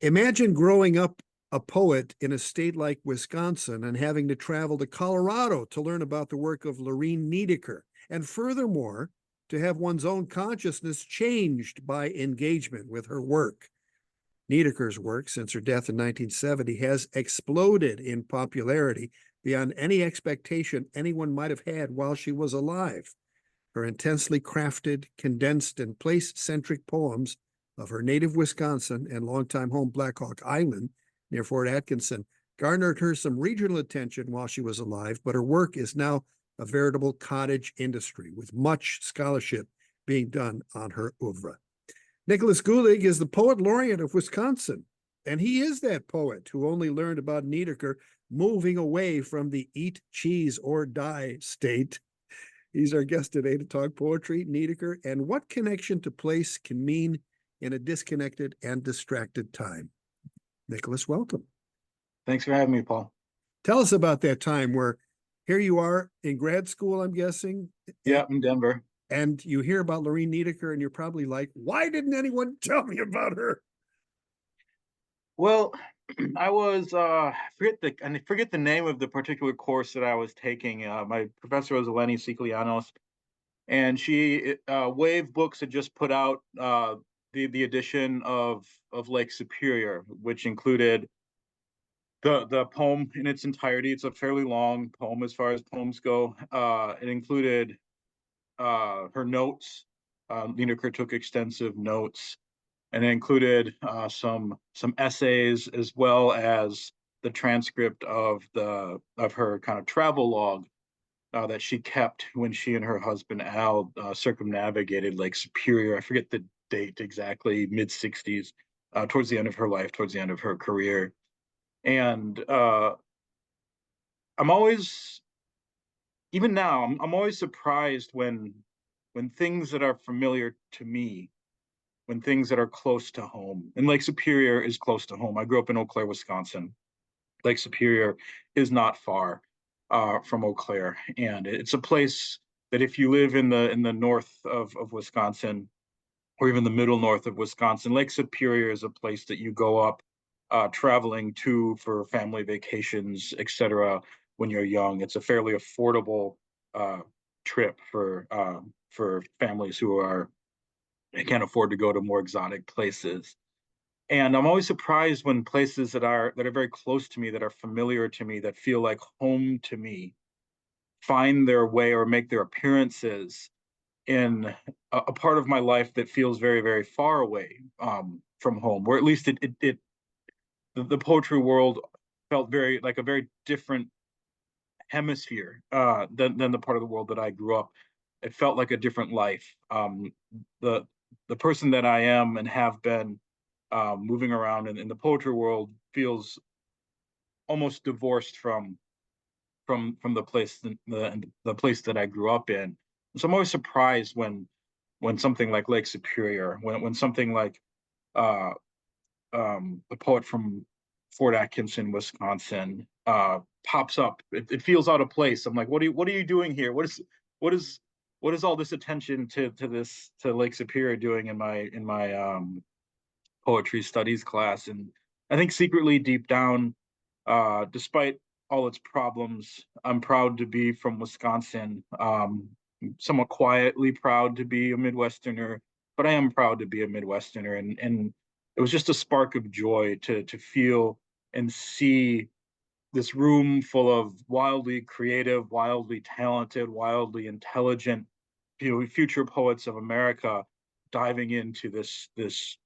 Imagine growing up a poet in a state like Wisconsin and having to travel to Colorado to learn about the work of Lorine Niedecker. And furthermore, to have one's own consciousness changed by engagement with her work. Niedecker's work, since her death in 1970, has exploded in popularity beyond any expectation anyone might have had while she was alive. Her intensely crafted, condensed, and place-centric poems of her native Wisconsin and longtime home Black Hawk Island near Fort Atkinson garnered her some regional attention while she was alive, but her work is now a veritable cottage industry with much scholarship being done on her oeuvre. Nicholas Gulig is the Poet Laureate of Wisconsin, and he is that poet who only learned about Niedecker moving away from the eat, cheese, or die state. He's our guest today to talk poetry, Niedecker, and what connection to place can mean in a disconnected and distracted time. Nicholas, welcome. Thanks for having me, Paul. Tell us about that time where here you are in grad school, I'm guessing. Yeah, in Denver. And you hear about Lorine Niedecker, and you're probably like, why didn't anyone tell me about her? Well, I was I forget the name of the particular course that I was taking. My professor was Eleni Siklianos, and she Wave Books had just put out the edition of Lake Superior, which included the poem in its entirety. It's a fairly long poem as far as poems go. It included her notes. Niedecker took extensive notes, and it included some essays as well as the transcript of her kind of travel log that she kept when she and her husband Al circumnavigated Lake Superior. I forget the date exactly, mid 60s, towards the end of her life, towards the end of her career. And I'm always, even now, I'm always surprised when things that are familiar to me, when things that are close to home, and Lake Superior is close to home. I grew up in Eau Claire, Wisconsin. Lake Superior is not far from Eau Claire, and it's a place that if you live in the north of Wisconsin, or even the middle north of Wisconsin, Lake Superior is a place that you go up traveling to for family vacations, etc. When you're young, it's a fairly affordable trip for families who can't afford to go to more exotic places. And I'm always surprised when places that are very close to me, that are familiar to me, that feel like home to me, find their way or make their appearances in a part of my life that feels very, very far away from home, or at least the poetry world felt very like a very different hemisphere than the part of the world that I grew up. It felt like a different life. The person that I am and have been moving around in the poetry world feels almost divorced from the place the place that I grew up in. So I'm always surprised when something like Lake Superior, when something like a poet from Fort Atkinson, Wisconsin, pops up. It feels out of place. I'm like, what are you doing here? What is all this attention to Lake Superior doing in my poetry studies class? And I think secretly deep down, despite all its problems, I'm proud to be from Wisconsin. Somewhat quietly proud to be a Midwesterner, but I am proud to be a Midwesterner. And it was just a spark of joy to feel and see this room full of wildly creative, wildly talented, wildly intelligent, future poets of America diving into this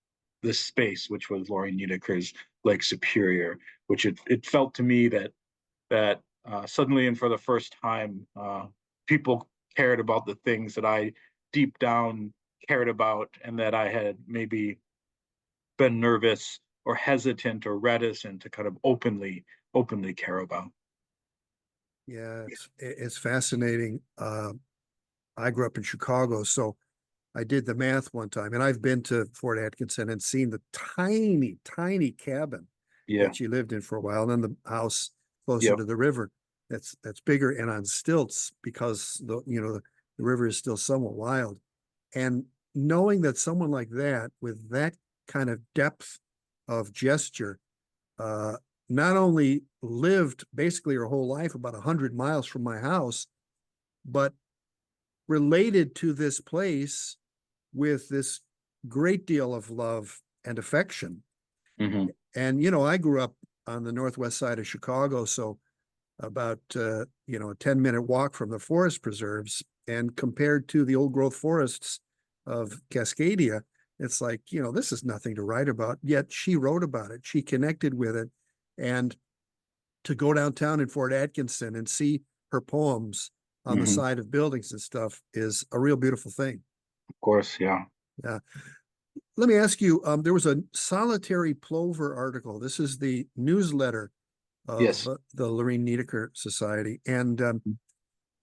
space, which was Lorine Niedecker's Lake Superior, which it felt to me that suddenly and for the first time, people cared about the things that I deep down cared about, and that I had maybe been nervous or hesitant or reticent to kind of openly care about. Yeah, it's fascinating. I grew up in Chicago, so I did the math one time, and I've been to Fort Atkinson and seen the tiny, tiny cabin Yeah. that she lived in for a while, and then the house closer Yep. to the river that's bigger and on stilts because the river is still somewhat wild. And knowing that someone like that with that kind of depth of gesture, uh, not only lived basically her whole life about 100 miles from my house, but related to this place with this great deal of love and affection. Hmm. And, I grew up on the northwest side of Chicago, so about, a 10-minute walk from the forest preserves. And compared to the old growth forests of Cascadia, it's like, this is nothing to write about. Yet she wrote about it. She connected with it. And to go downtown in Fort Atkinson and see her poems on the Hmm. side of buildings and stuff is a real beautiful thing. Of course, yeah. Yeah. Let me ask you, there was a Solitary Plover article. This is the newsletter of Yes. the Lorine Niedecker Society. And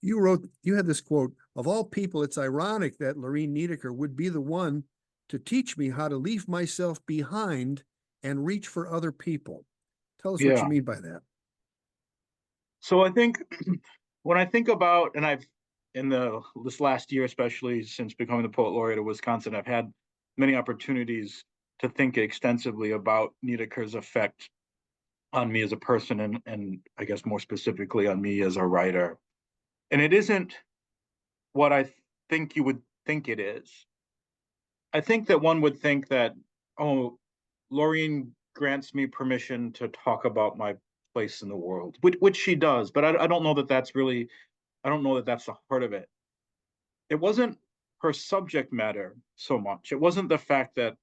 you had this quote: "Of all people, it's ironic that Lorine Niedecker would be the one to teach me how to leave myself behind and reach for other people." Tell us what you Yeah. mean by that. So I think when I think about, and I've in the this last year, especially since becoming the Poet Laureate of Wisconsin, I've had many opportunities to think extensively about Niedecker's effect on me as a person, and I guess more specifically on me as a writer. And it isn't what I think you would think it is. I think that one would think that, oh, Lorine grants me permission to talk about my place in the world, which she does, but I don't know that that's really, I don't know that that's the heart of it. It wasn't her subject matter so much. It wasn't the fact that,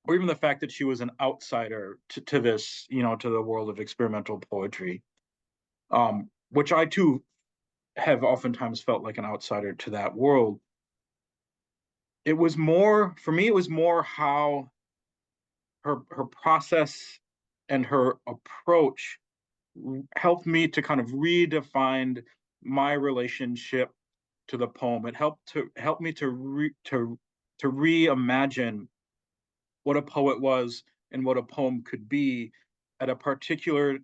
or even the fact that she was an outsider to this, to the world of experimental poetry, which I too have oftentimes felt like an outsider to that world. It was more, for me, it was more how her process and her approach helped me to kind of redefine my relationship to the poem. It help me to reimagine what a poet was and what a poem could be at a particular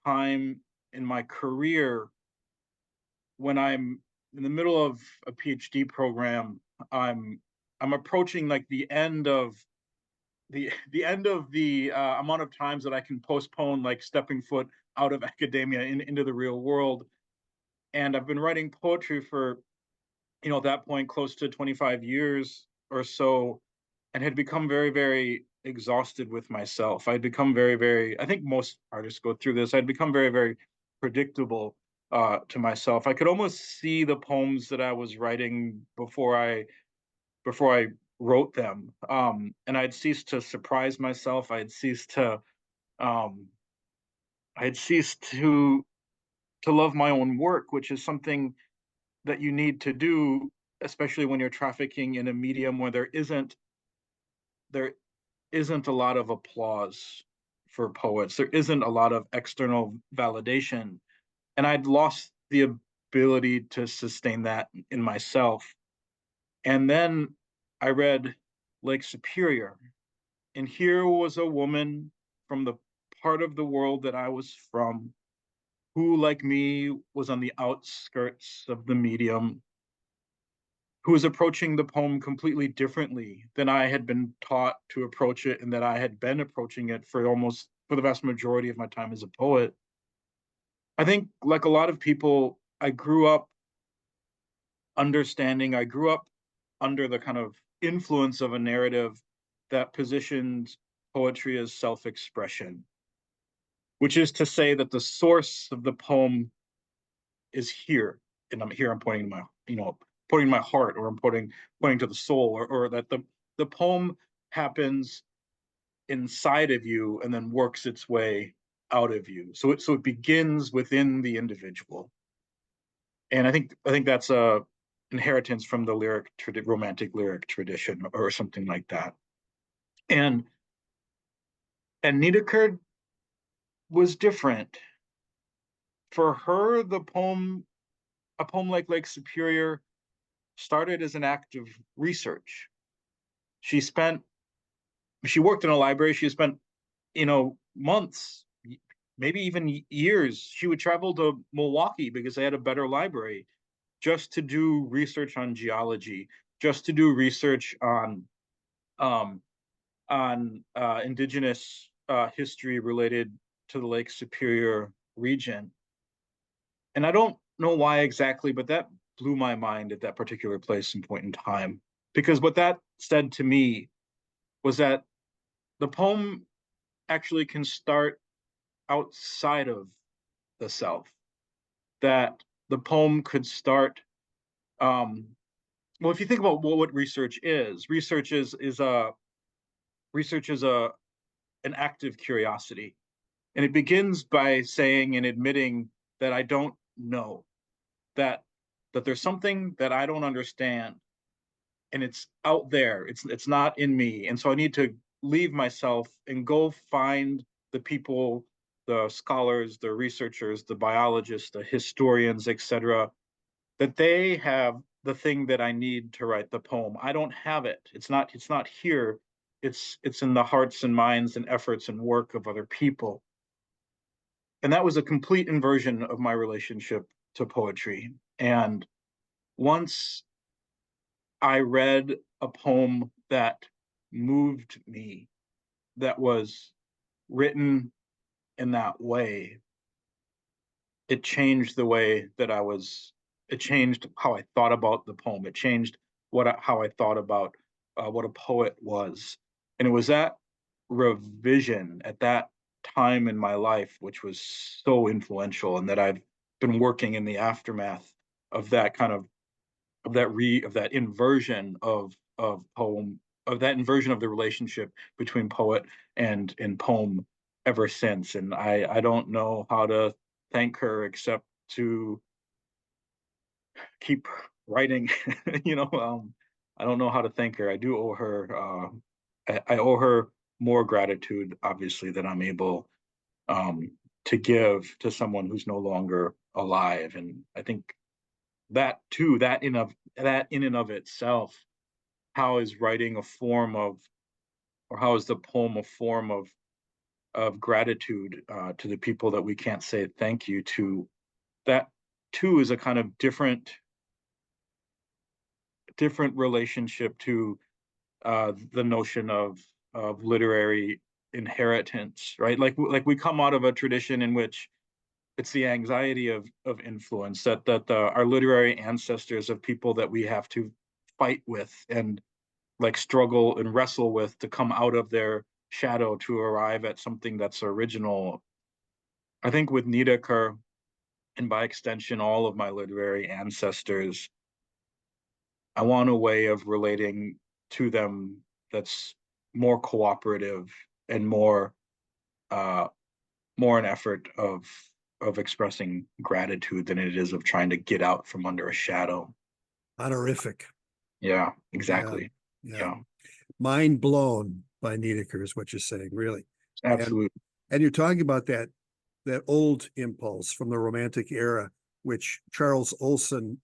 time in my career when I'm in the middle of a PhD program. I'm approaching like the end of the amount of times that I can postpone like stepping foot out of academia into the real world. And I've been writing poetry for, at that point, close to 25 years or so, and had become very, very exhausted with myself. I'd become very, very, I think most artists go through this. I'd become very, very predictable to myself. I could almost see the poems that I was writing before I wrote them. And I'd ceased to surprise myself. Um, I had ceased to love my own work, which is something that you need to do, especially when you're trafficking in a medium where there isn't a lot of applause for poets. There isn't a lot of external validation, and I'd lost the ability to sustain that in myself. And then I read Lake Superior, and here was a woman from the part of the world that I was from, who, like me, was on the outskirts of the medium, who was approaching the poem completely differently than I had been taught to approach it, and that I had been approaching it for the vast majority of my time as a poet. I think, like a lot of people, I grew up under the kind of influence of a narrative that positioned poetry as self expression, which is to say that the source of the poem is here. And I'm pointing to pointing to my heart, or I'm pointing to the soul, or that the poem happens inside of you and then works its way out of you. So it begins within the individual. And I think that's a inheritance from the romantic lyric tradition, or something like that. And and Niedecker was different. For her, a poem like Lake Superior started as an act of research. She spent she worked in a library. She spent, months, maybe even years. She would travel to Milwaukee because they had a better library, just to do research on geology, just to do research um, on indigenous history related to the Lake Superior region. And I don't know why exactly, but that blew my mind at that particular place and point in time. Because what that said to me was that the poem actually can start outside of the South, that the poem could start. Well, if you think about what research is a an active curiosity, and it begins by saying and admitting that I don't know, that there's something that I don't understand, and it's out there. It's not in me, and so I need to leave myself and go find the people, the scholars, the researchers, the biologists, the historians, etc., that they have the thing that I need to write the poem. I don't have it. It's not here. It's in the hearts and minds and efforts and work of other people. And that was a complete inversion of my relationship to poetry. And once I read a poem that moved me, that was written in that way, it changed the way that it changed how I thought about the poem. It changed how I thought about what a poet was. And it was that revision at that time in my life, which was so influential, and that I've been working in the aftermath of that kind of that inversion of poem, of that inversion of the relationship between poet and poem ever since. And I don't know how to thank her except to keep writing. you know, I don't know how to thank her. I do owe her. I owe her more gratitude, obviously, than I'm able to give to someone who's no longer alive. And I think that too, that in and of itself, how is writing a form of, or how is the poem a form of gratitude to the people that we can't say thank you to? That too is a kind of different relationship to the notion of literary inheritance, right? Like we come out of a tradition in which it's the anxiety of influence, that our literary ancestors of people that we have to fight with and like struggle and wrestle with to come out of their shadow to arrive at something that's original. I think with Niedecker, and by extension all of my literary ancestors, I want a way of relating to them that's more cooperative and uh, more an effort of expressing gratitude than it is of trying to get out from under a shadow. Honorific. Yeah, Yeah. exactly. Yeah. Yeah, Mind blown by Niedecker is what you're saying, really. And absolutely. and you're talking about that old impulse from the Romantic era, which Charles Olson,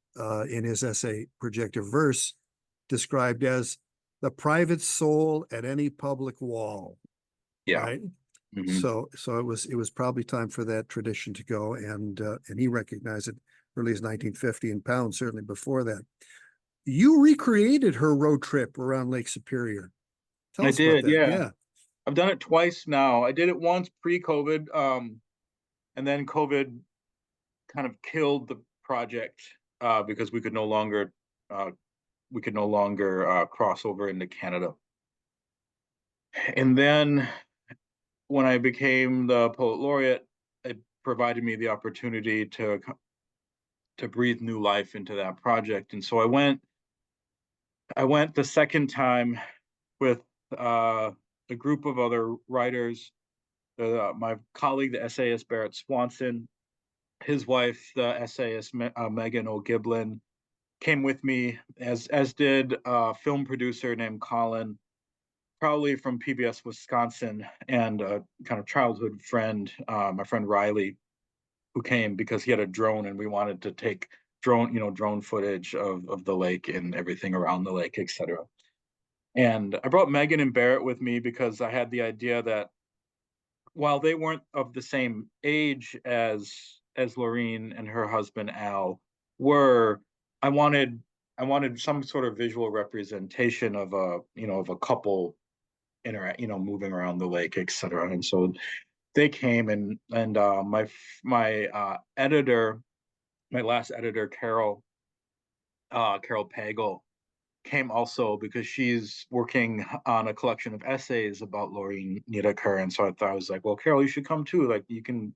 in his essay Projective Verse, described as the private soul at any public wall, Yeah. right? Hmm. So it was probably time for that tradition to go, and he recognized it early as 1950 in Pound, certainly before that. You recreated her road trip around Lake Superior. Tell I us about did, that. yeah. Yeah. I've done it twice now. I did it once pre-COVID, and then COVID kind of killed the project because uh, we could no longer cross over into Canada. And then when I became the poet laureate, it provided me the opportunity to breathe new life into that project. And so I went the second time with a group of other writers, my colleague, the essayist Barrett Swanson, his wife, the essayist Megan O'Giblin, came with me, as did a film producer named Colin, probably from PBS Wisconsin, and a kind of childhood friend, my friend Riley, who came because he had a drone and we wanted to take drone footage of the lake and everything around the lake, etc. And I brought Megan and Barrett with me because I had the idea that while they weren't of the same age as Lorine and her husband Al were, I wanted some sort of visual representation of a couple interact, moving around the lake, etc. And so they came, and my editor, my last editor, Carol Pagel, came also because she's working on a collection of essays about Lorine Niedecker. And so I was like, well, Carol, you should come too. Like you can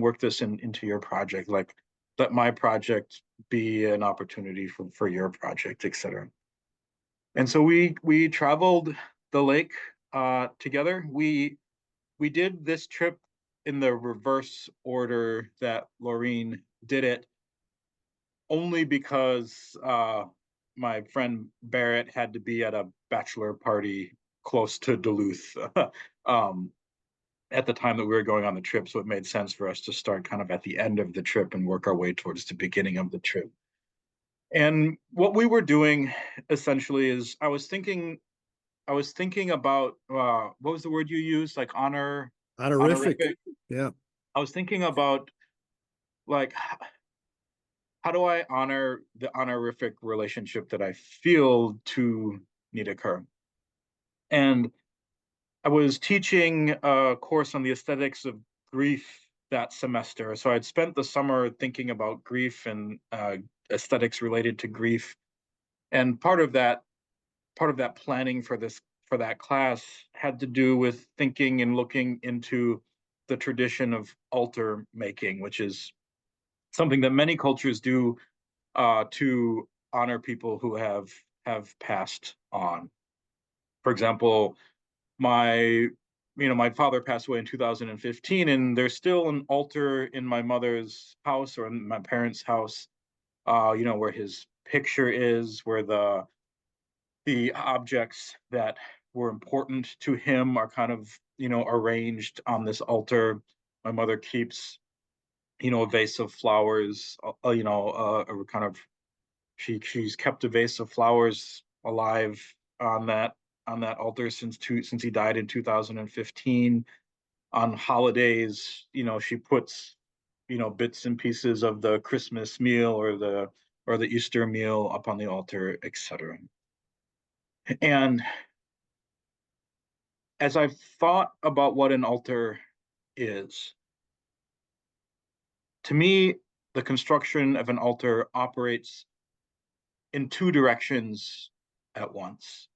work this into your project. Like let my project be an opportunity for your project, etc. And so we traveled the lake together. We did this trip in the reverse order that Lorine did it, only because my friend Barrett had to be at a bachelor party close to Duluth um, at the time that we were going on the trip. So it made sense for us to start kind of at the end of the trip and work our way towards the beginning of the trip. And what we were doing essentially is I was thinking about what was the word you used, like Honorific. honorific. Yeah. I was thinking about, like, how do I honor the honorific relationship that I feel to Niedecker? And I was teaching a course on the aesthetics of grief that semester. So I'd spent the summer thinking about grief and aesthetics related to grief. And part of that planning for that class had to do with thinking and looking into the tradition of altar making, which is something that many cultures do to honor people who have passed on. For example, my father passed away in 2015, and there's still an altar in my mother's house or in my parents' house, where his picture is, where the objects that were important to him are kind of arranged on this altar. My mother keeps a vase of flowers, a kind of she's kept a vase of flowers alive on that altar since he died in 2015. On holidays, she puts bits and pieces of the Christmas meal or the Easter meal up on the altar, etc. And as I've thought about what an altar is, to me, the construction of an altar operates in two directions at once.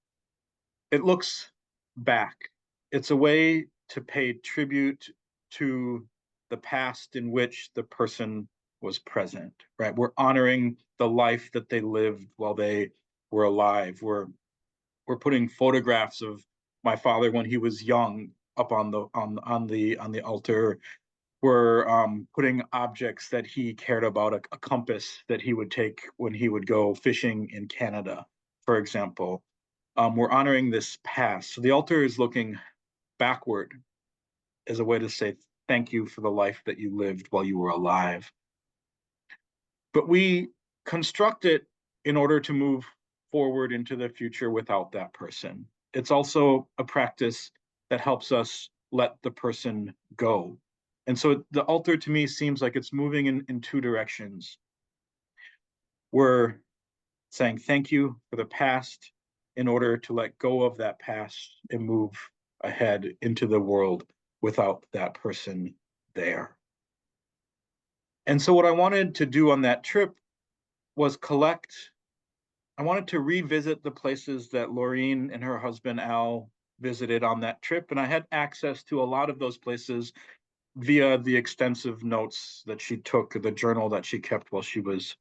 It looks back. It's a way to pay tribute to the past in which the person was present, right? We're honoring the life that they lived while they were alive. We're putting photographs of my father when he was young up on the altar. We're putting objects that he cared about, a compass that he would take when he would go fishing in Canada, for example. We're honoring this past. So the altar is looking backward as a way to say thank you for the life that you lived while you were alive. But we construct it in order to move forward into the future without that person. It's also a practice that helps us let the person go. And so the altar to me seems like it's moving in two directions. We're saying thank you for the past in order to let go of that past and move ahead into the world without that person there. And so what I wanted to do on that trip was I wanted to revisit the places that Lorine and her husband Al visited on that trip. And I had access to a lot of those places via the extensive notes that she took, the journal that she kept while she was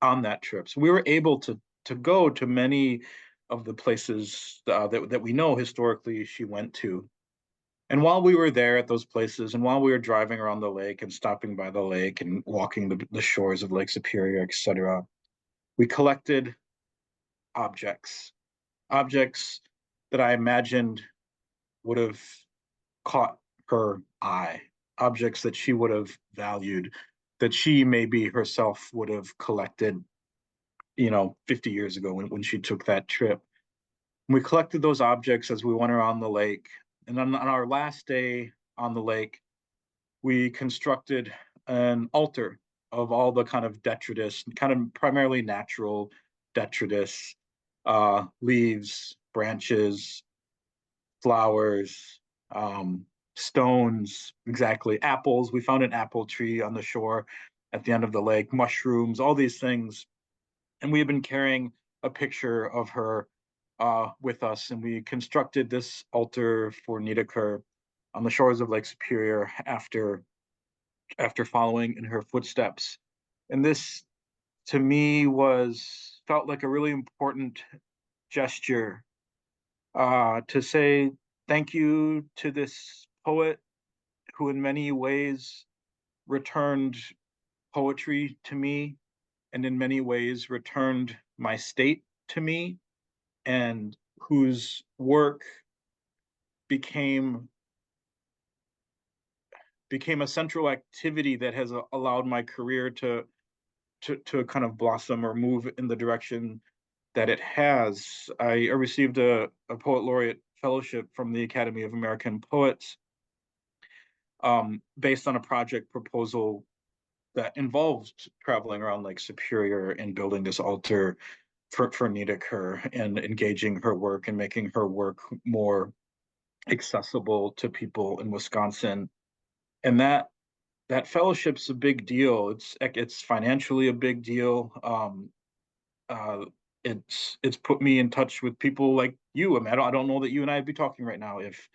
on that trip. So we were able to go to many of the places that we know historically she went to. And while we were there at those places, and while we were driving around the lake and stopping by the lake and walking the shores of Lake Superior, etc., we collected objects, objects that I imagined would have caught her eye, objects that she would have valued, that she maybe herself would have collected, 50 years ago when she took that trip. We collected those objects as we went around the lake. And on our last day on the lake, we constructed an altar of all the kind of detritus, kind of primarily natural detritus, leaves, branches, flowers, stones, exactly, apples. We found an apple tree on the shore at the end of the lake, mushrooms, all these things. And we have been carrying a picture of her with us, and we constructed this altar for Niedecker on the shores of Lake Superior after following in her footsteps. And this, to me, was felt like a really important gesture to say thank you to this poet who, in many ways, returned poetry to me, and in many ways returned my state to me, and whose work became became a central activity that has allowed my career to kind of blossom or move in the direction that it has. I received a Poet Laureate fellowship from the Academy of American Poets based on a project proposal that involved traveling around Lake Superior and building this altar for Niedecker and engaging her work and making her work more accessible to people in Wisconsin. And that fellowship's a big deal. It's financially a big deal. Uh, it's put me in touch with people like you. I mean, I don't know that you and I'd be talking right now if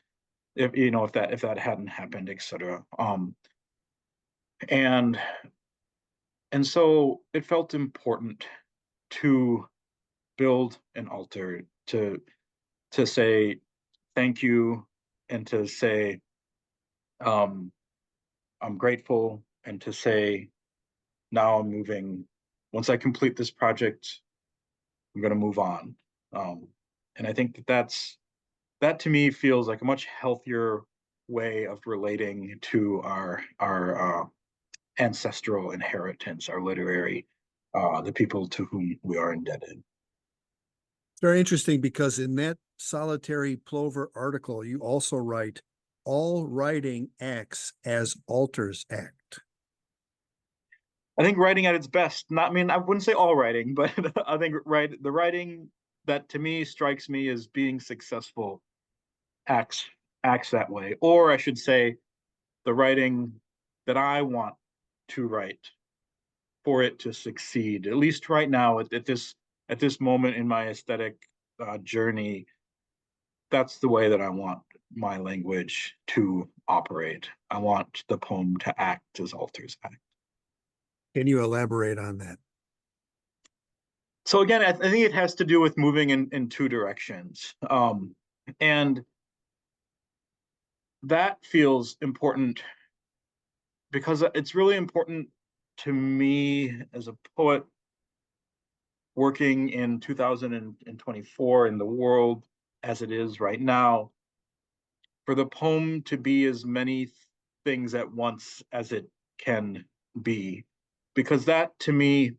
you know if that hadn't happened, etc. And and so it felt important to build an altar to say thank you and to say um, I'm grateful and to say now I'm moving. Once I complete this project, I'm going to move on. Um, and I think that to me feels like a much healthier way of relating to our ancestral inheritance, our literary, the people to whom we are indebted. It's very interesting because in that Solitary Plover article, you also write, all writing acts as altars act. I think writing at its best, not I mean, I wouldn't say all writing, but I think the writing that to me strikes me as being successful acts acts that way. Or I should say the writing that I want to write for it to succeed, at least right now at this moment in my aesthetic journey, that's the way that I want my language to operate. I want the poem to act as altars act. Can you elaborate on that? So again, I think it has to do with moving in two directions. And that feels important because it's really important to me as a poet working in 2024 in the world as it is right now, for the poem to be as many things at once as it can be. Because that to me,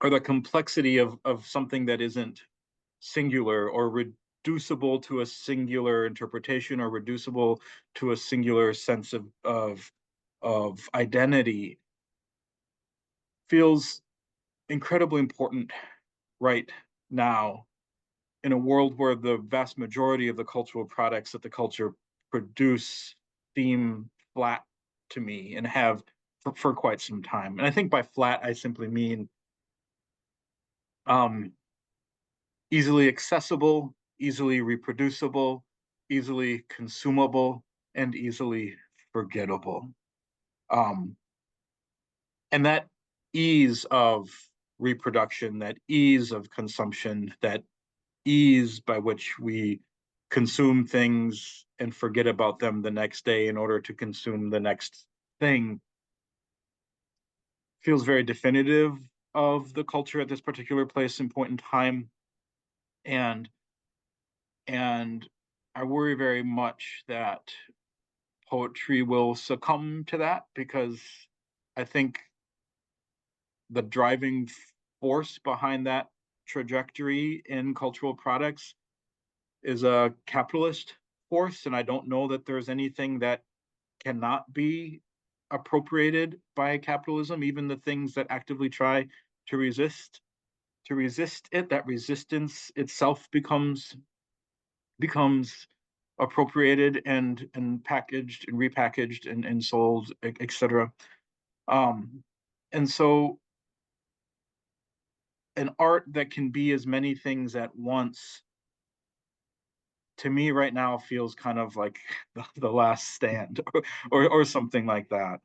or the complexity of something that isn't singular or reducible to a singular interpretation or reducible to a singular sense of identity, feels incredibly important right now in a world where the vast majority of the cultural products that the culture produce seem flat to me and have for quite some time. And I think by flat, I simply mean um, easily accessible, easily reproducible, easily consumable, and easily forgettable. Um, and that ease of reproduction, that ease of consumption, that ease by which we consume things and forget about them the next day in order to consume the next thing feels very definitive of the culture at this particular place and point in time. And and I worry very much that poetry will succumb to that because I think the driving force behind that trajectory in cultural products is a capitalist force, and I don't know that there's anything that cannot be appropriated by capitalism, even the things that actively try to resist it. That resistance itself becomes becomes appropriated and packaged and repackaged and sold, etc. Um, and so an art that can be as many things at once, to me right now, feels kind of like the last stand, or something like that.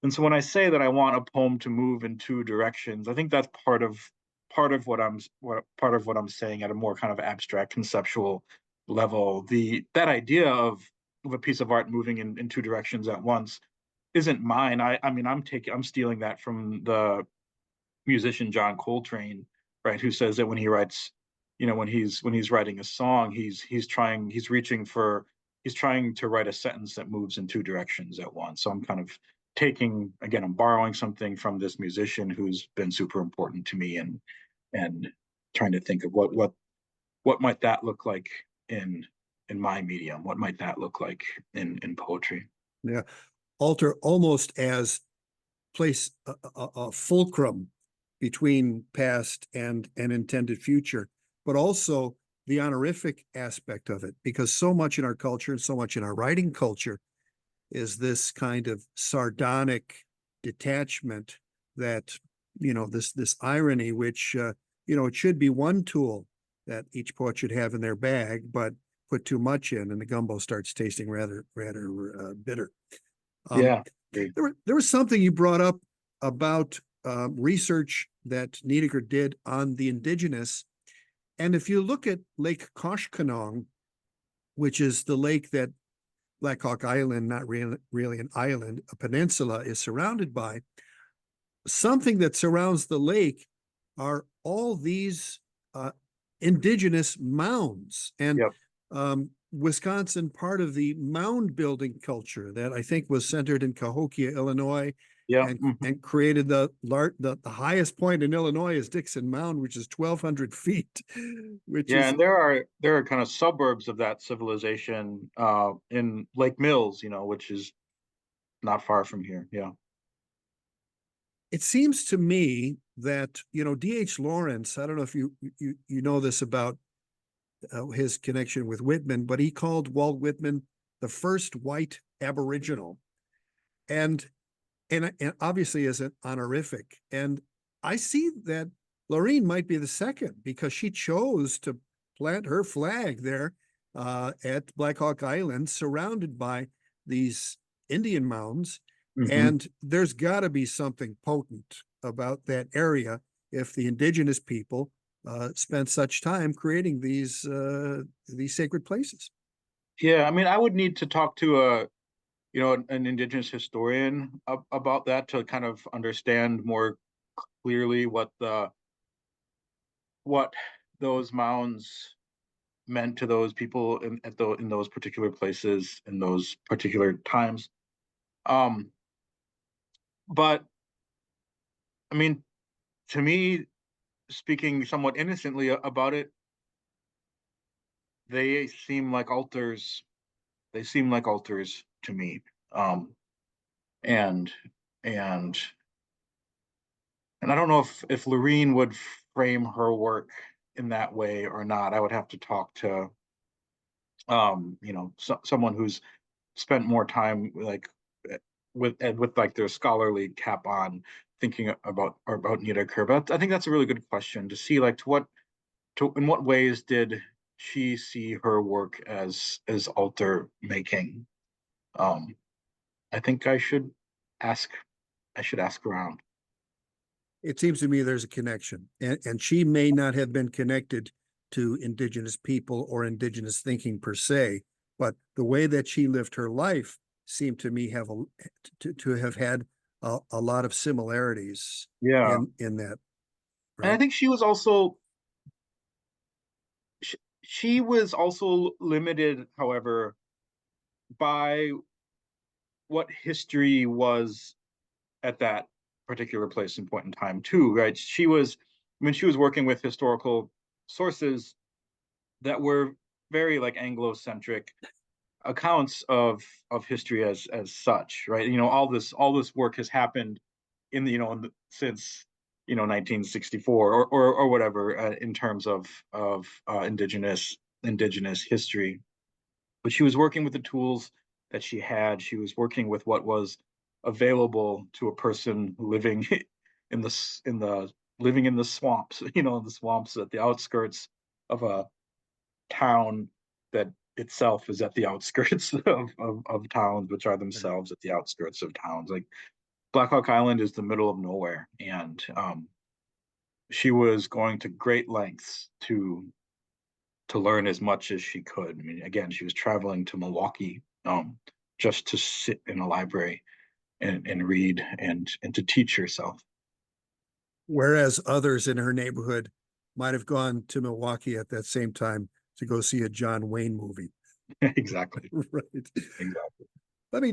And so when I say that I want a poem to move in two directions, I think that's part of what I'm saying at a more kind of abstract conceptual level. The that idea of a piece of art moving in two directions at once isn't mine. I mean, I'm stealing that from the musician John Coltrane, right? Who says that when he writes, when he's writing a song, he's trying to write a sentence that moves in two directions at once. So I'm kind of I'm borrowing something from this musician who's been super important to me, and trying to think of what might that look like in in my medium. What might that look like in poetry? Yeah. Alter almost as place a fulcrum between past and an intended future, but also the honorific aspect of it, because so much in our culture and so much in our writing culture is this kind of sardonic detachment that, this irony, which, it should be one tool that each poet should have in their bag, but put too much in and the gumbo starts tasting rather bitter. Um, Yeah, great. there was something you brought up about research that Niedecker did on the indigenous. And if you look at Lake Koshkonong, which is the lake that Black Hawk Island, not really an island, a peninsula, is surrounded by, something that surrounds the lake are all these indigenous mounds. And Yep. Wisconsin, part of the mound building culture that I think was centered in Cahokia, Illinois, Yeah. and created the highest point in Illinois is Dixon Mound, which is 1,200 feet, which Yeah, is and there are kind of suburbs of that civilization in Lake Mills, which is not far from here. Yeah. it seems to me that D.H. Lawrence. I don't know if you know this about his connection with Whitman, but he called Walt Whitman the first white Aboriginal, and and obviously as an honorific. And I see that Lorine might be the second because she chose to plant her flag there at Black Hawk Island, surrounded by these Indian mounds. Hmm. And there's got to be something potent about that area if the indigenous people spent such time creating these sacred places. Yeah, I mean, I would need to talk to an indigenous historian about that to kind of understand more clearly what those mounds meant to those people in those particular places in those particular times. Um, but I mean, to me, speaking somewhat innocently about it, they seem like altars. They seem like altars to me. Um, and and and I don't know if Lorine would frame her work in that way or not. I would have to talk to someone who's spent more time like with like their scholarly cap on, thinking about Niedecker. But I think that's a really good question to see, like, in what ways did she see her work as altar making. um I think ask I should ask around. It seems to me there's a connection, and she may not have been connected to indigenous people or indigenous thinking per se, but the way that she lived her life seemed to me to have had a lot of similarities Yeah, in that, and I right? think she was also limited, however, by what history was at that particular place and point in time too, right? She was working with historical sources that were very like Anglo-centric accounts of history as such, right? All this work has happened since 1964 or whatever, in terms of indigenous Indigenous history. But she was working with the tools that she had. She was working with what was available to a person living living in the swamps, the swamps at the outskirts of a town that itself is at the outskirts of towns, which are themselves at the outskirts of towns. Like Black Hawk Island is the middle of nowhere, and she was going to great lengths to learn as much as she could. I mean, again, she was traveling to Milwaukee just to sit in a library and read and to teach herself. Whereas others in her neighborhood might have gone to Milwaukee at that same time to go see a John Wayne movie. Exactly. Right. Exactly. Let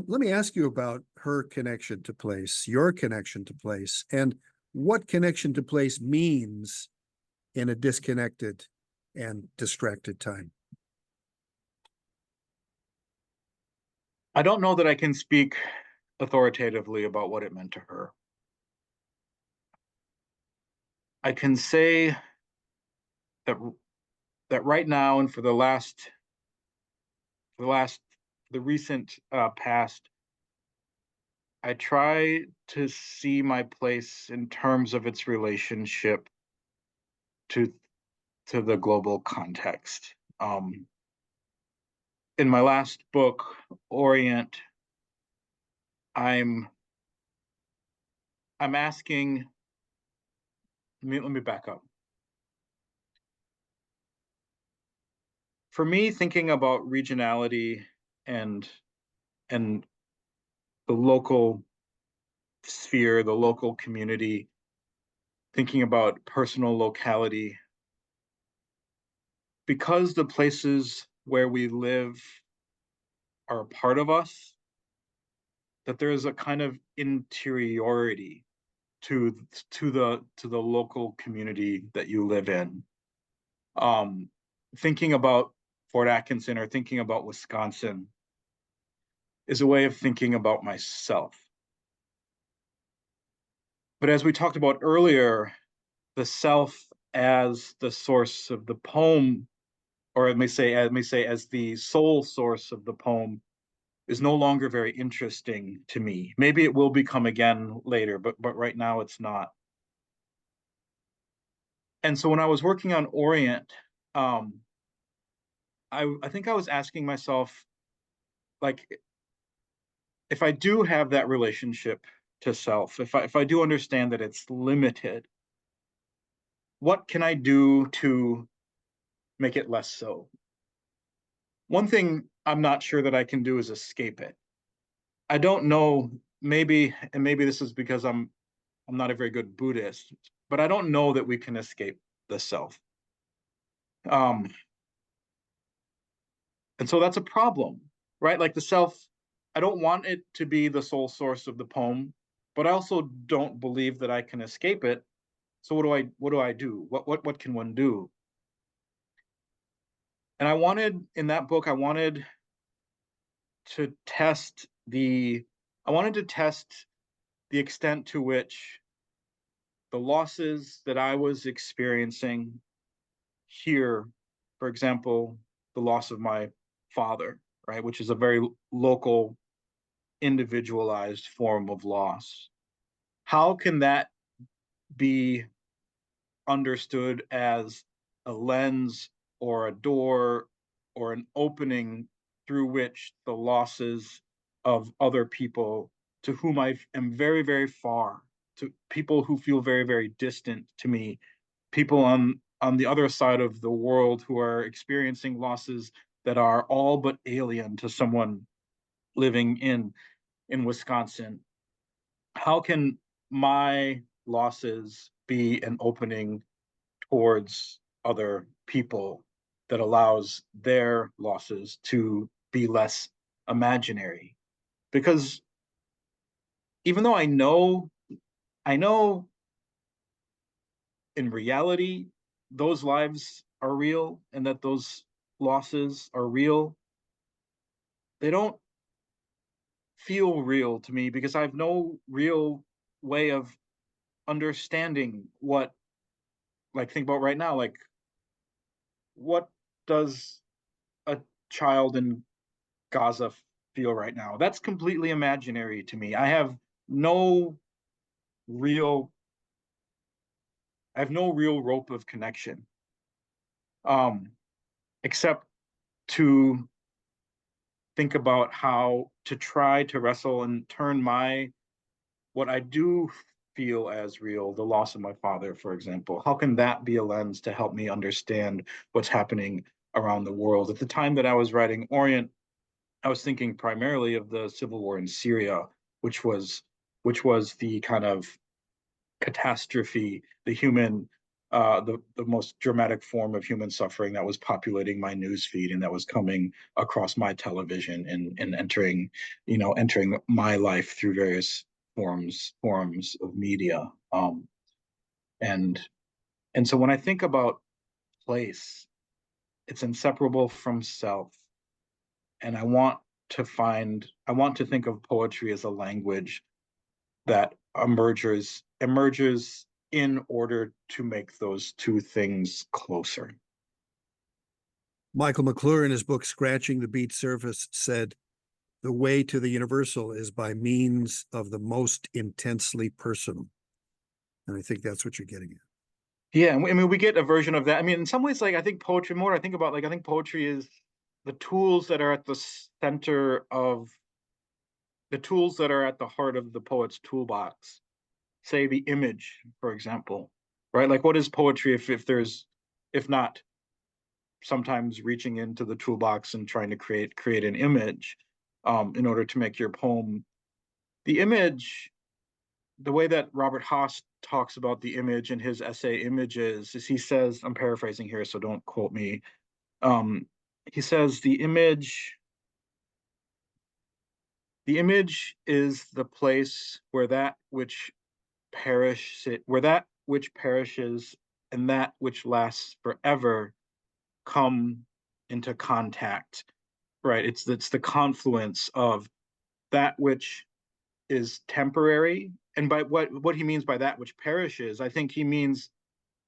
me ask you about her connection to place, your connection to place, and what connection to place means in a disconnected and distracted time. I don't know that I can speak authoritatively about what it meant to her. I can say that that right now and for the recent past, I try to see my place in terms of its relationship to to the global context. In my last book, Orient, I'm asking. Let me back up. For me, thinking about regionality and and the local sphere, the local community, thinking about personal locality, because the places where we live are a part of us, that there is a kind of interiority to the local community that you live in. Um, Thinking about Fort Atkinson or thinking about Wisconsin is a way of thinking about myself. But as we talked about earlier, the self as the source of the poem, or I may say as the sole source of the poem, is no longer very interesting to me. Maybe it will become again later, but right now it's not. And so when I was working on Orient, um, I think I was asking myself, like, if I do have that relationship to self, if I do understand that it's limited, what can I do to make it less so? One thing I'm not sure that I can do is escape it. I don't know, maybe this is because I'm not a very good Buddhist, but I don't know that we can escape the self. Um, and so that's a problem, right? Like the self, I don't want it to be the sole source of the poem, but I also don't believe that I can escape it. So what do I do? What can one do? And in that book, to test the I wanted to test the extent to which the losses that I was experiencing here, for example, the loss of my father, right, which is a very local, individualized form of loss. How can that be understood as a lens or a door or an opening through which the losses of other people to whom I am very, very far, to people who feel very, very distant to me, people on the other side of the world who are experiencing losses that are all but alien to someone living in Wisconsin. How can my losses be an opening towards other people that allows their losses to be less imaginary? Because even though I know in reality those lives are real and that those losses are real, they don't feel real to me because I have no real way of understanding what, like, think about right now, like what does a child in Gaza feel right now? That's completely imaginary to me. No real I have no real rope of connection, um, except to think about how to try to wrestle and turn what I do feel as real, the loss of my father, for example. How can that be a lens to help me understand what's happening around the world? At the time that I was writing Orient, I was thinking primarily of the civil war in Syria, which was the kind of catastrophe, the most dramatic form of human suffering that was populating my news feed and that was coming across my television and entering my life through various forms of media. And and so when I think about place, it's inseparable from self. And I want to think of poetry as a language that emerges in order to make those two things closer. Michael McClure, in his book Scratching the Beat Surface, said, "The way to the universal is by means of the most intensely personal." And I think that's what you're getting at. Yeah, I mean, we get a version of that. I mean, in some ways, like I think poetry, more I think about, like I think poetry is the tools that are at the center of the tools that are at the heart of the poet's toolbox. Say the image, for example, right? Like, what is poetry if not sometimes reaching into the toolbox and trying to create an image in order to make your poem. The image, the way that Robert Haas talks about the image in his essay Images, is he says, I'm paraphrasing here, so don't quote me. Um, he says the image is the place where that which perishes and that which lasts forever come into contact, right? It's the confluence of that which is temporary, and by what he means by that which perishes, I think he means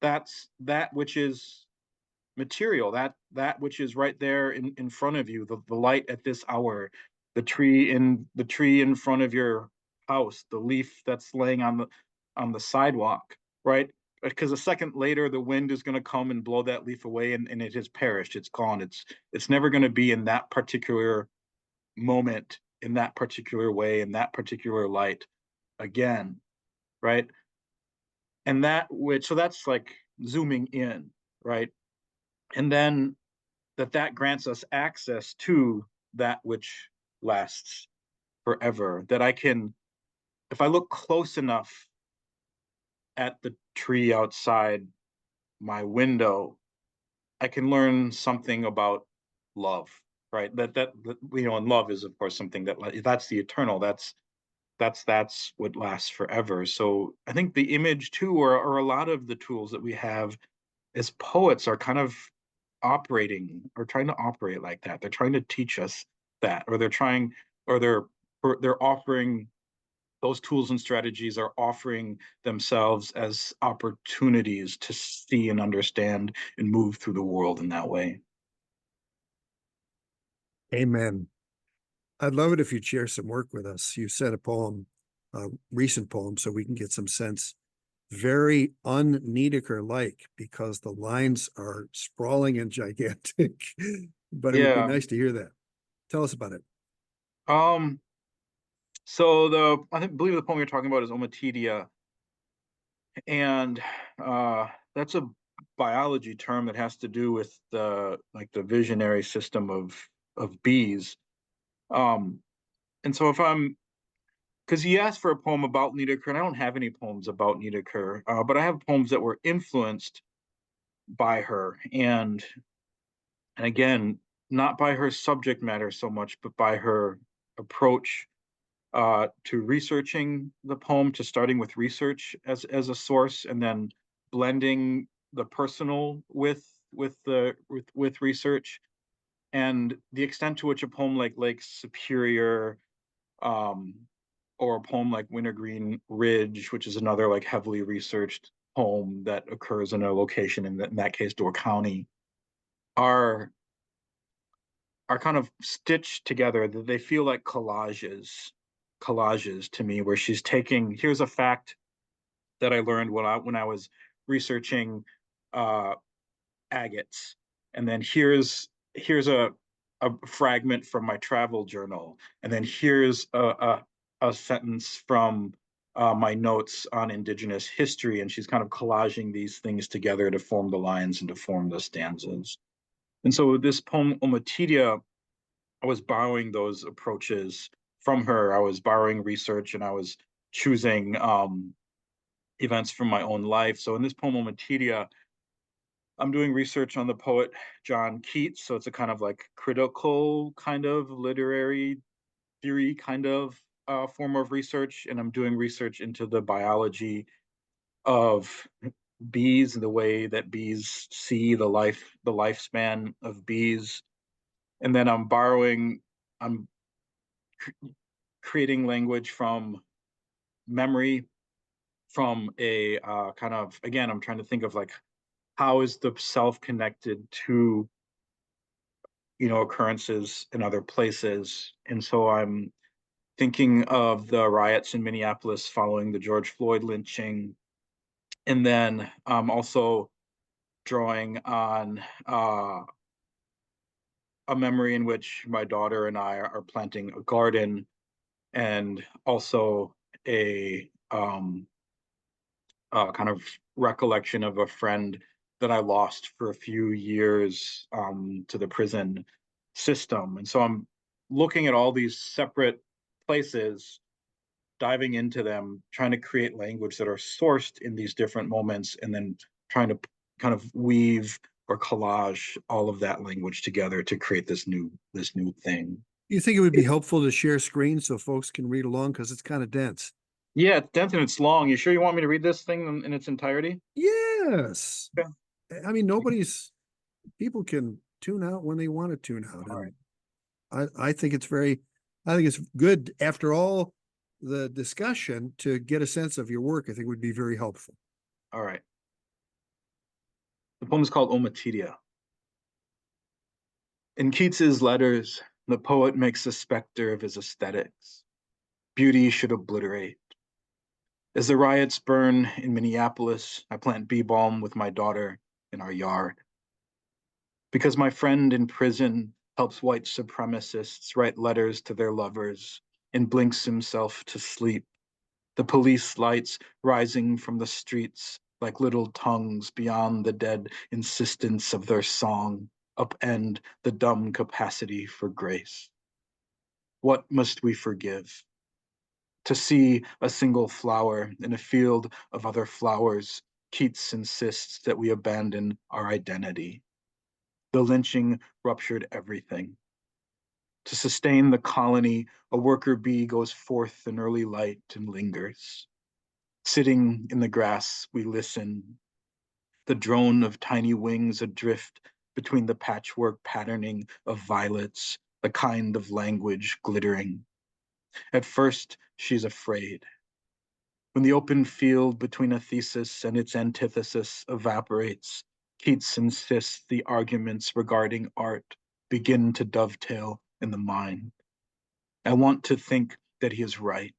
that's that which is material, that which is right there in front of you, the light at this hour, the tree in front of your house, the leaf that's laying on the sidewalk, right? Because a second later the wind is going to come and blow that leaf away, and it has perished, it's gone, it's never going to be in that particular moment, in that particular way, in that particular light again, right? And so that's like zooming in, right? And then that grants us access to that which lasts forever, that I can, if I look close enough at the tree outside my window, I can learn something about love, right? That and love is of course something that's the eternal, that's what lasts forever. So I think the image too, or a lot of the tools that we have as poets, are kind of operating or trying to operate like that. They're trying to teach us that, or they're offering those tools and strategies, are offering themselves as opportunities to see and understand and move through the world in that way. Amen. I'd love it if you'd share some work with us. You said a recent poem, so we can get some sense. Very un-Niedecker like, because the lines are sprawling and gigantic, but it would be Yeah. nice to hear that. Tell us about it. Um. So believe the poem you're talking about is Ommatidia, and that's a biology term that has to do with the visionary system of bees. Um, and so if I'm because he asked for a poem about Niedecker, and I don't have any poems about Niedecker, but I have poems that were influenced by her, and again, not by her subject matter so much, but by her approach to researching the poem, to starting with research as a source, and then blending the personal with research, and the extent to which a poem like Lake Superior, um, or a poem like Wintergreen Ridge, which is another like heavily researched poem that occurs in a location, in that case Door County, are kind of stitched together. That they feel like collages to me, where she's taking, here's a fact that I learned when I was researching uh, agates, and then here's a fragment from my travel journal, and then here's a sentence from my notes on Indigenous history, and she's kind of collaging these things together to form the lines and to form the stanzas. And so this poem Omatidia, I was borrowing those approaches from her. I was borrowing research, and I was choosing events from my own life. So in this poem Omatidia, I'm doing research on the poet John Keats. So it's a kind of like critical kind of literary theory kind of form of research. And I'm doing research into the biology of bees and the way that bees see the lifespan of bees. And then I'm creating language from memory, from a kind of, again, I'm trying to think of like, how is the self connected to, occurrences in other places. And so I'm thinking of the riots in Minneapolis following the George Floyd lynching, and then also drawing on a memory in which my daughter and I are planting a garden, and also a kind of recollection of a friend that I lost for a few years to the prison system. And so I'm looking at all these separate places, diving into them, trying to create language that are sourced in these different moments, and then trying to kind of weave or collage all of that language together to create this new thing. You think it would be helpful to share screens so folks can read along because it's kind of dense? Yeah, it's dense and it's long. You sure you want me to read this thing in its entirety? Yes. Yeah. I mean, people can tune out when they want to tune out. All right. And I think it's good after all the discussion to get a sense of your work. I think would be very helpful. All right. The poem is called Omatidia. In Keats's letters, the poet makes a specter of his aesthetics. Beauty should obliterate. As the riots burn in Minneapolis, I plant bee balm with my daughter in our yard. Because my friend in prison helps white supremacists write letters to their lovers and blinks himself to sleep, the police lights rising from the streets like little tongues beyond the dead insistence of their song upend the dumb capacity for grace. What must we forgive? To see a single flower in a field of other flowers, Keats insists that we abandon our identity. The lynching ruptured everything. To sustain the colony, a worker bee goes forth in early light and lingers. Sitting in the grass, we listen. The drone of tiny wings adrift between the patchwork patterning of violets, the kind of language glittering. At first, she's afraid. When the open field between a thesis and its antithesis evaporates, Keats insists the arguments regarding art begin to dovetail in the mind. I want to think that he is right.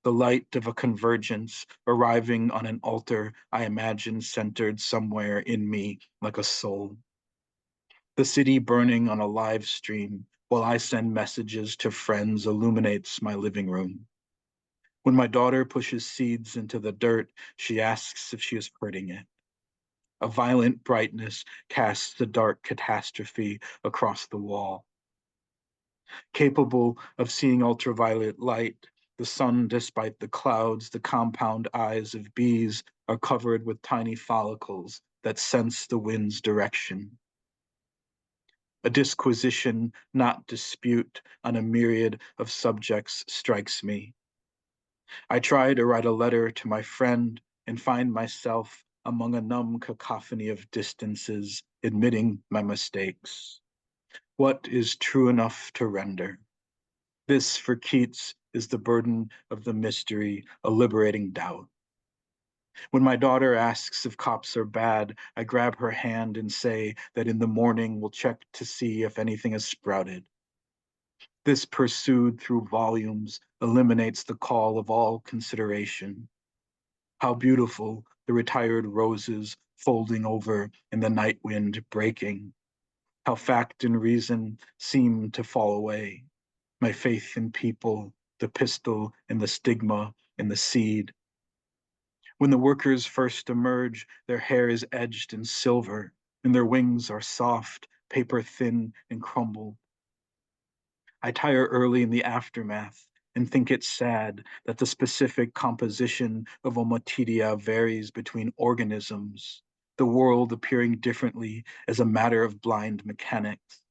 The light of a convergence arriving on an altar I imagine centered somewhere in me like a soul. The city burning on a live stream while I send messages to friends illuminates my living room. When my daughter pushes seeds into the dirt, she asks if she is hurting it. A violent brightness casts the dark catastrophe across the wall. Capable of seeing ultraviolet light, the sun, despite the clouds, the compound eyes of bees are covered with tiny follicles that sense the wind's direction. A disquisition, not dispute, on a myriad of subjects strikes me. I try to write a letter to my friend and find myself among a numb cacophony of distances, admitting my mistakes. What is true enough to render? This, for Keats, is the burden of the mystery, a liberating doubt. When my daughter asks if cops are bad, I grab her hand and say that in the morning we'll check to see if anything has sprouted. This pursued through volumes eliminates the call of all consideration. How beautiful the retired roses folding over in the night wind breaking. How fact and reason seem to fall away. My faith in people, the pistol and the stigma and the seed. When the workers first emerge, their hair is edged in silver, and their wings are soft, paper thin, and crumbled. I tire early in the aftermath and think it's sad that the specific composition of Ommatidia varies between organisms, the world appearing differently as a matter of blind mechanics.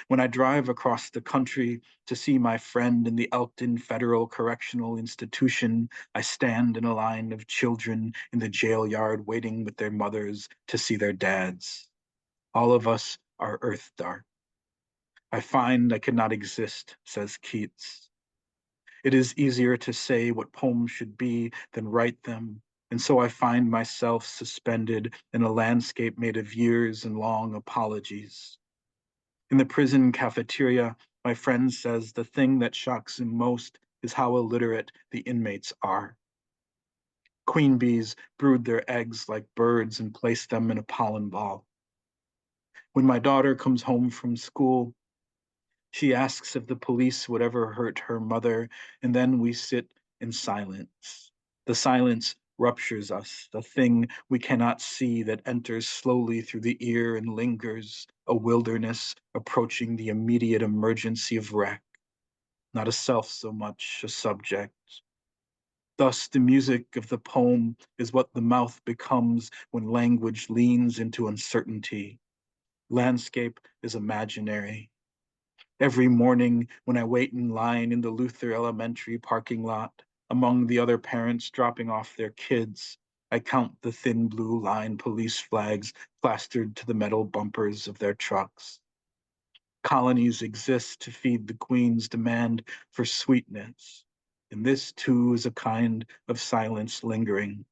When I drive across the country to see my friend in the Elkton Federal Correctional Institution, I stand in a line of children in the jail yard waiting with their mothers to see their dads. All of us are earth dark. I find I cannot exist, says Keats. It is easier to say what poems should be than write them, and so I find myself suspended in a landscape made of years and long apologies. In the prison cafeteria, my friend says the thing that shocks him most is how illiterate the inmates are. Queen bees brood their eggs like birds and place them in a pollen ball. When my daughter comes home from school, she asks if the police would ever hurt her mother, and then we sit in silence. The silence ruptures us, the thing we cannot see that enters slowly through the ear and lingers, a wilderness approaching the immediate emergency of wreck, not a self so much, a subject. Thus, the music of the poem is what the mouth becomes when language leans into uncertainty. Landscape is imaginary. Every morning when I wait in line in the Luther Elementary parking lot, among the other parents dropping off their kids, I count the thin blue line police flags plastered to the metal bumpers of their trucks. Colonies exist to feed the Queen's demand for sweetness, and this too is a kind of silence lingering.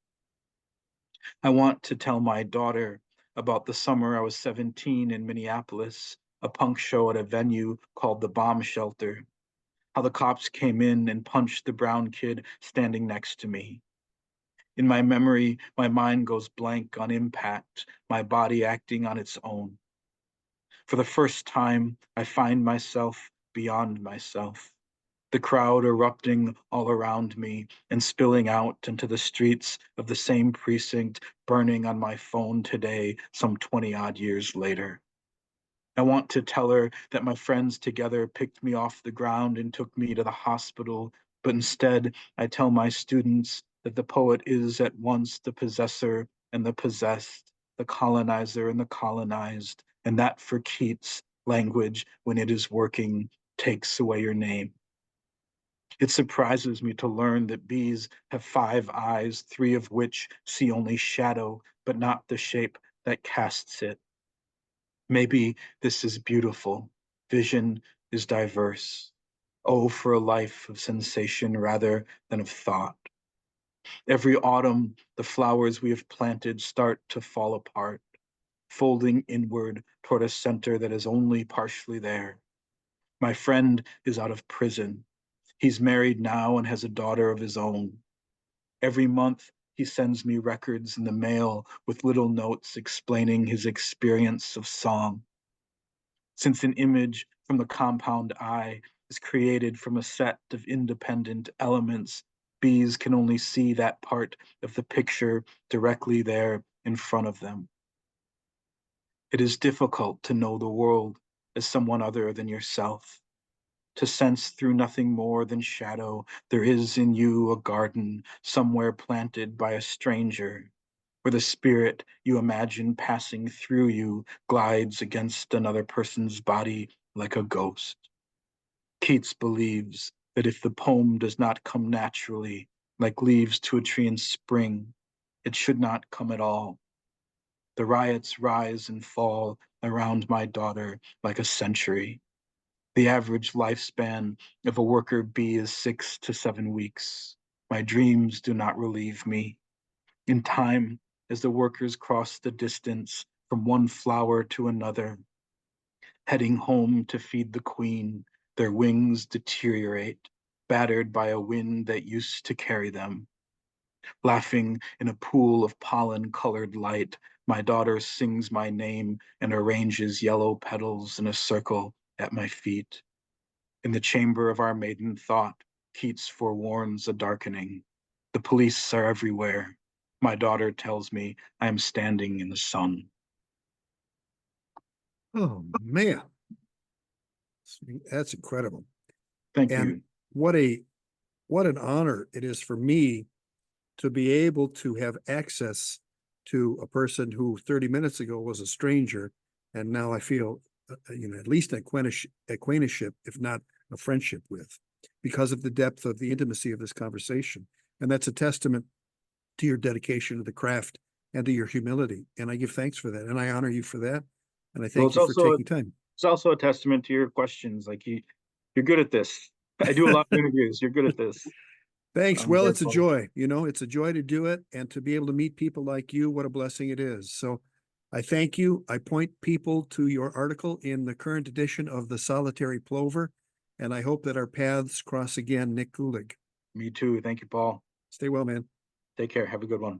I want to tell my daughter about the summer I was 17 in Minneapolis, a punk show at a venue called the Bomb Shelter, how the cops came in and punched the brown kid standing next to me. In my memory, my mind goes blank on impact, my body acting on its own. For the first time, I find myself beyond myself. The crowd erupting all around me and spilling out into the streets of the same precinct burning on my phone today, some 20 odd years later. I want to tell her that my friends together picked me off the ground and took me to the hospital, but instead I tell my students that the poet is at once the possessor and the possessed, the colonizer and the colonized, and that for Keats, language, when it is working, takes away your name. It surprises me to learn that bees have 5 eyes, 3 of which see only shadow, but not the shape that casts it. Maybe this is beautiful. Vision is diverse. Oh, for a life of sensation rather than of thought. Every autumn, the flowers we have planted start to fall apart, folding inward toward a center that is only partially there. My friend is out of prison. He's married now and has a daughter of his own. Every month, he sends me records in the mail with little notes explaining his experience of song. Since an image from the compound eye is created from a set of independent elements, bees can only see that part of the picture directly there in front of them. It is difficult to know the world as someone other than yourself, to sense through nothing more than shadow there is in you a garden somewhere planted by a stranger, where the spirit you imagine passing through you glides against another person's body like a ghost. Keats believes that if the poem does not come naturally, like leaves to a tree in spring, it should not come at all. The riots rise and fall around my daughter like a century. The average lifespan of a worker bee is 6 to 7 weeks. My dreams do not relieve me. In time, as the workers cross the distance from one flower to another, heading home to feed the queen, their wings deteriorate, battered by a wind that used to carry them. Laughing in a pool of pollen-colored light, my daughter sings my name and arranges yellow petals in a circle at my feet. In the chamber of our maiden thought, Keats forewarns a darkening. The police are everywhere. My daughter tells me I am standing in the sun. Oh, man. That's incredible. Thank And you. what an honor it is for me to be able to have access to a person who 30 minutes ago was a stranger, and now I feel, at least an acquaintanceship, if not a friendship with, because of the depth of the intimacy of this conversation. And that's a testament to your dedication to the craft and to your humility. And I give thanks for that, and I honor you for that. And I Well, thank you for taking time. it's also a testament to your questions. Like you're good at this. I do a lot of interviews. You're good at this. Thanks. I'm Well, it's a grateful. joy. It's a joy to do it and to be able to meet people like you. What a blessing it is. So I thank you. I point people to your article in the current edition of The Solitary Plover, and I hope that our paths cross again, Nick Gulig. Me too. Thank you, Paul. Stay well, man. Take care. Have a good one.